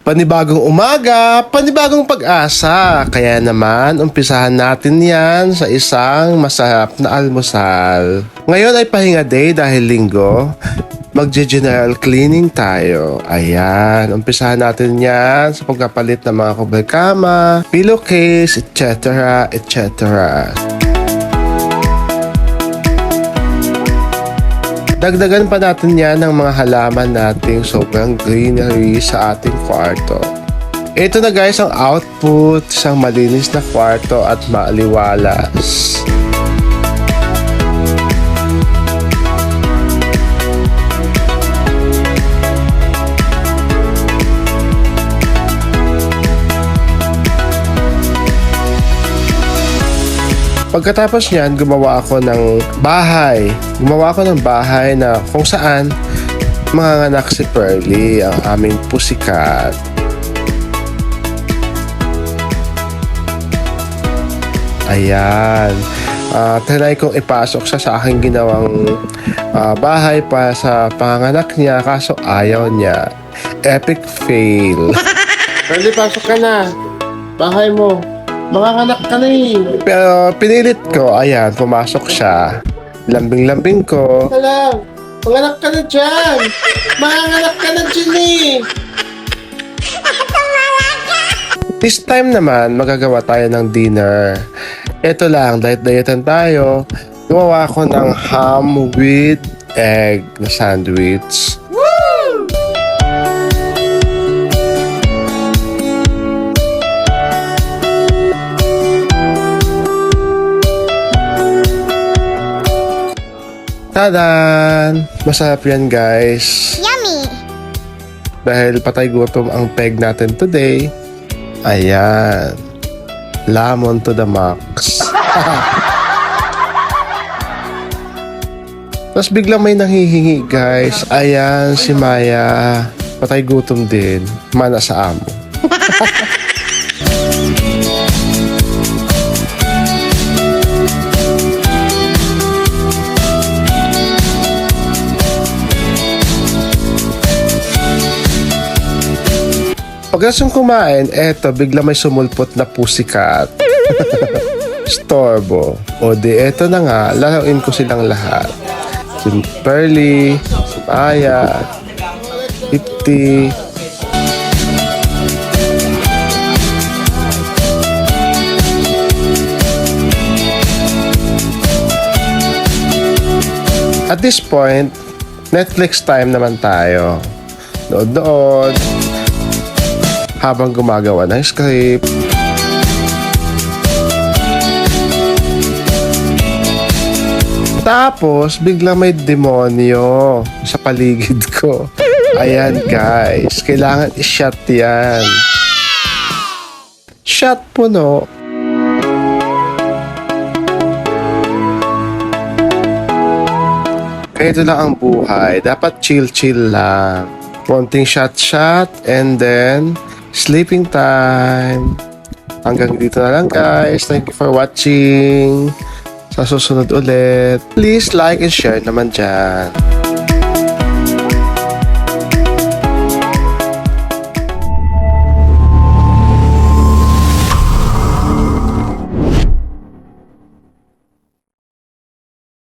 Panibagong umaga, panibagong pag-asa. Kaya naman, umpisahan natin yan sa isang masarap na almusal. Ngayon ay pahinga day dahil linggo. Magge-general cleaning tayo. Ayan, umpisahan natin yan sa pagkapalit ng mga kubay kama, pillowcase, etc. etc. Dagdagan pa natin yan ng mga halaman nating sobrang greenery sa ating kwarto. Ito na guys ang output, isang malinis na kwarto at maaliwalas. Pagkatapos niyan, gumawa ako ng bahay. Gumawa ako ng bahay na kung saan manganganak si Pearly, ang aming pusikat. Ayan. Try kong ipasok siya sa aking ginawang bahay para sa panganganak niya, kaso ayaw niya. Epic fail. Pearly, pasok ka na. Bahay mo. Manganganak ka na eh. Pero pinilit ko, ayan, pumasok siya. Lambing-lambing ko. Hala, manganak ka na dyan. Manganganak ka na dyan eh. This time naman, magagawa tayo ng dinner. Ito lang, diet-dietan tayo. Gumawa ako ng ham with egg na sandwich. Tadan! Masarap yan guys. Yummy! Dahil patay gutom ang peg natin today. Ayan. Lamon to the max. Tapos biglang may nanghihingi guys. Ayan si Maya. Patay gutom din. Mana sa amo. Pagkasong kumain, eto, bigla may sumulpot na pusikat. Storbo. O di, eto na nga, laruin ko silang lahat. Si Pearly, si Maya, Ipti. At this point, Netflix time naman tayo. Nood-nood. Habang gumagawa ng script. Tapos, bigla may demonyo sa paligid ko. Ayan guys, kailangan i-shot yan. Shot puno. Kaya ito lang ang buhay. Dapat chill-chill lang. Konting shot-shot and then sleeping time. Hanggang dito na lang guys. Thank you for watching. Sa susunod ulit, please like and share naman dyan.